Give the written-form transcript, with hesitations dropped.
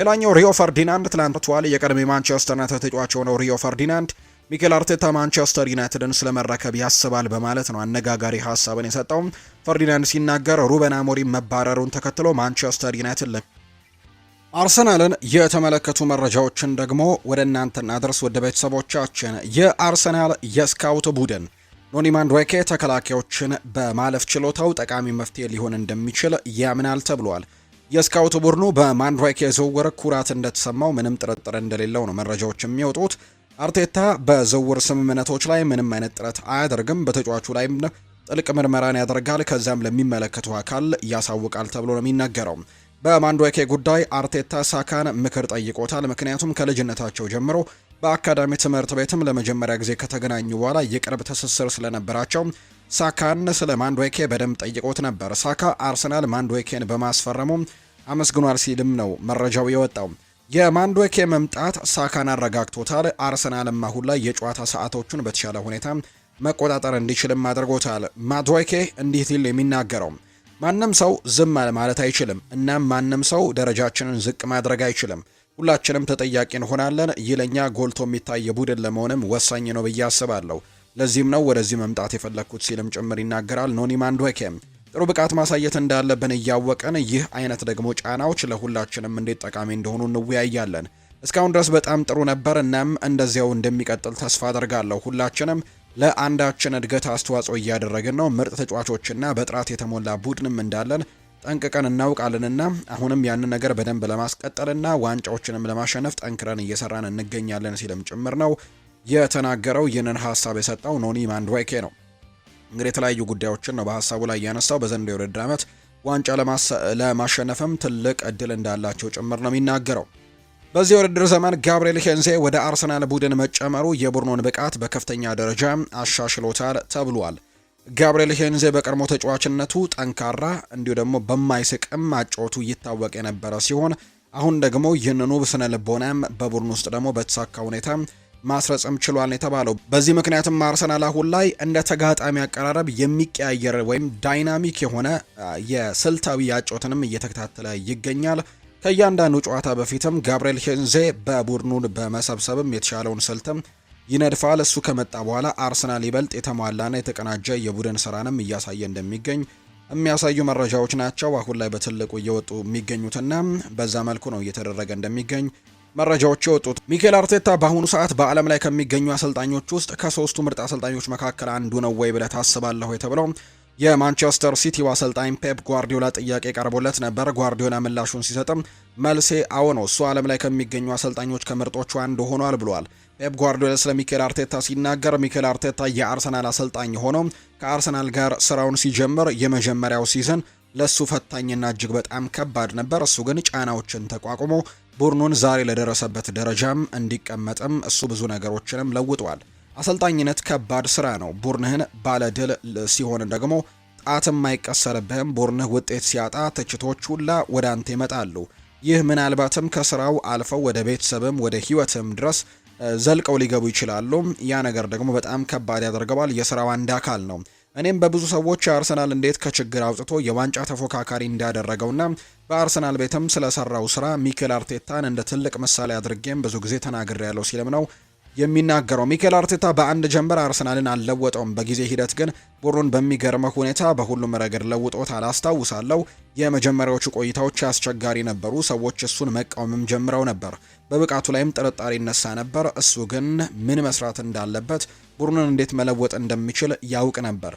ሌላኛው ሪዮ ፈርዲናንድ ትላንት ተጫዋል የቀድሞ ማንቸስተር ዩናይትድ ተጫዋች የሆነው ሪዮ ፈርዲናንድ ሚኬል አርቴታ ማንቸስተር ዩናይትድን ስለመረከብ ያስባል በማለት ነው አነጋጋሪ ሀሳብን የሰጠው። ፈርዲናንድ ሲናገር ሩበን አሞሪም መባረሩን ተከትሎ ማንቸስተር ዩናይትድ አርሰናልን የተመለከቱ መረጃዎችን ደግሞ ወደ እናንተ እናድርስ ወደ ቤተሰቦቻችን። የአርሰናል የስካውት ቡድን ኖኒ ማንዱዌኬ ተከላካዮችን በማለፍ ችሎታው ጠቃሚ መፍትሄ ሊሆን እንደሚችል ያምናል ተብሏል። የስካውት ቡድኑ በማንዱዌኬ ዝውውር ኩራት እንደተሰማው ምንም ጥርጥር እንደሌለው ነው መረጃዎች የሚወጡት። አርቴታ በዝውውር ስምምነቶች ላይ ምንም አይነት ጥረት አያደርግም። በተጫዋቹ ላይም ጥልቅ ምርመራን ያደርጋል፣ ከዚያም ለሚመለከቱ አካል ያሳውቃል ተብሎ ነው የሚነገረው። በማንዱዌኬ ጉዳይ አርቴታ ሳካን ምክር ጠይቆታል። ምክንያቱም ከልጅነታቸው ጀምሮ በአካዳሚ ትምህርት ቤትም ለመጀመሪያ ጊዜ ከተገናኙ በኋላ የቅርብ ትስስር ስለነበራቸው ሳካን ስለ ማንዱዌኬ በደንብ ጠይቆት ነበር። ሳካ አርሰናል ማንዱዌኬን በማስፈረሙ አመስግኗል ሲልም ነው መረጃው የወጣው። የማንዱዌኬ መምጣት ሳካን አረጋግቶታል። አርሰናልም አሁን ላይ የጨዋታ ሰዓቶቹን በተሻለ ሁኔታ መቆጣጠር እንዲችልም አድርጎታል። ማንዱዌኬ እንዲህ ሲል የሚናገረው ማንም ሰው ዝም ማለት አይችልም። እናም ማንም ሰው ደረጃችንን ዝቅ ማድረግ አይችልም። ሁላችንም ተጠያቂ እንሆናለን። ይህ ለኛ ጎልቶ የሚታይ ቡድን ለመሆንም ወሳኝ ነው ብዬ አስባለሁ። ለዚህም ነው ወደዚህ መምጣት የፈለግኩት ሲልም ጭምር ይናገራል። ኖኒ ማንዱዌኬ ጥሩ ብቃት ማሳየት እንዳለብን እያወቀን ይህ አይነት ደግሞ ጫናዎች ለሁላችንም እንዴት ጠቃሚ እንደሆኑ እንወያያለን። እስካሁን ድረስ በጣም ጥሩ ነበር። እናም እንደዚያው እንደሚቀጥል ተስፋ አደርጋለሁ። ሁላችንም ለአንዳችን እድገት አስተዋጽኦ እያደረግን ነው። ምርጥ ተጫዋቾችና በጥራት የተሞላ ቡድንም እንዳለን ጠንቅቀን እናውቃለንና አሁንም ያንን ነገር በደንብ ለማስቀጠልና ዋንጫዎችንም ለማሸነፍ ጠንክረን እየሰራን እንገኛለን ሲልም ጭምር ነው የተናገረው። ይህንን ሀሳብ የሰጠው ኖኒ ማንዱዌኬ ነው። እንግዲህ የተለያዩ ጉዳዮችን ነው በሀሳቡ ላይ ያነሳው። በዘንድሮው የውድድር ዓመት ዋንጫ ለማሸነፍም ትልቅ እድል እንዳላቸው ጭምር ነው የሚናገረው። በዚህ የውድድር ዘመን ጋብሪኤል ሄንዜ ወደ አርሰናል ቡድን መጨመሩ የቡድኑን ብቃት በከፍተኛ ደረጃ አሻሽሎታል ተብሏል። ጋብሪኤል ሄንዜ በቀድሞ ተጫዋችነቱ ጠንካራ እንዲሁ ደግሞ በማይስቅም አጨዋወቱ ይታወቅ የነበረ ሲሆን አሁን ደግሞ ይህንኑ ስነ ልቦናም በቡድን ውስጥ ደግሞ በተሳካ ሁኔታ ማስረጽም ችሏል የተባለው። በዚህ ምክንያትም አርሰናል አሁን ላይ እንደ ተጋጣሚ አቀራረብ የሚቀያየር ወይም ዳይናሚክ የሆነ የስልታዊ አጨዋወትንም እየተከታተለ ይገኛል። ከእያንዳንዱ ጨዋታ በፊትም ጋብሪኤል ሄንዜ በቡድኑን በመሰብሰብም የተሻለውን ስልትም ይነድፋል። እሱ ከመጣ በኋላ አርሰናል ይበልጥ የተሟላና የተቀናጀ የቡድን ስራንም እያሳየ እንደሚገኝ የሚያሳዩ መረጃዎች ናቸው አሁን ላይ በትልቁ እየወጡ የሚገኙትና በዛ መልኩ ነው እየተደረገ እንደሚገኝ መረጃዎች የወጡት። ሚኬል አርቴታ በአሁኑ ሰዓት በዓለም ላይ ከሚገኙ አሰልጣኞች ውስጥ ከሶስቱ ምርጥ አሰልጣኞች መካከል አንዱ ነው ወይ ብለህ ታስባለህ የተብለው የማንቸስተር ሲቲው አሰልጣኝ ፔፕ ጓርዲዮላ ጥያቄ ቀርቦለት ነበር። ጓርዲዮላ ምላሹን ሲሰጥም መልሴ አዎ ነው፣ እሱ ዓለም ላይ ከሚገኙ አሰልጣኞች ከምርጦቹ አንዱ ሆኗል ብሏል። ፔፕ ጓርዲዮላ ስለ ሚኬል አርቴታ ሲናገር ሚኬል አርቴታ የአርሰናል አሰልጣኝ ሆኖ ከአርሰናል ጋር ስራውን ሲጀምር የመጀመሪያው ሲዝን ለሱ ፈታኝና እጅግ በጣም ከባድ ነበር። እሱ ግን ጫናዎችን ተቋቁሞ ቡድኑን ዛሬ ለደረሰበት ደረጃም እንዲቀመጥም እሱ ብዙ ነገሮችንም ለውጧል። አሰልጣኝነት ከባድ ስራ ነው። ቡድንህን ባለድል ሲሆን ደግሞ ጣትም አይቀሰርብህም። ቡድንህ ውጤት ሲያጣ ትችቶች ሁላ ወደ አንተ ይመጣሉ። ይህ ምናልባትም ከስራው አልፈው ወደ ቤተሰብም ወደ ህይወትም ድረስ ዘልቀው ሊገቡ ይችላሉ። ያ ነገር ደግሞ በጣም ከባድ ያደርገዋል። የስራው አንድ አካል ነው። እኔም በብዙ ሰዎች አርሰናል እንዴት ከችግር አውጥቶ የዋንጫ ተፎካካሪ እንዳደረገውና በአርሰናል ቤትም ስለሰራው ስራ ሚኬል አርቴታን እንደ ትልቅ ምሳሌ አድርጌም ብዙ ጊዜ ተናግሬያለሁ ሲልም ነው የሚናገረው። ሚኬል አርቴታ በአንድ ጀንበር አርሰናልን አልለወጠውም። በጊዜ ሂደት ግን ቡድኑን በሚገርመው ሁኔታ በሁሉም ረገድ ለውጦታል። አስታውሳለሁ የመጀመሪያዎቹ ቆይታዎች አስቸጋሪ ነበሩ። ሰዎች እሱን መቃወምም ጀምረው ነበር። በብቃቱ ላይም ጥርጣሬ ይነሳ ነበር። እሱ ግን ምን መስራት እንዳለበት፣ ቡድኑን እንዴት መለወጥ እንደሚችል ያውቅ ነበር።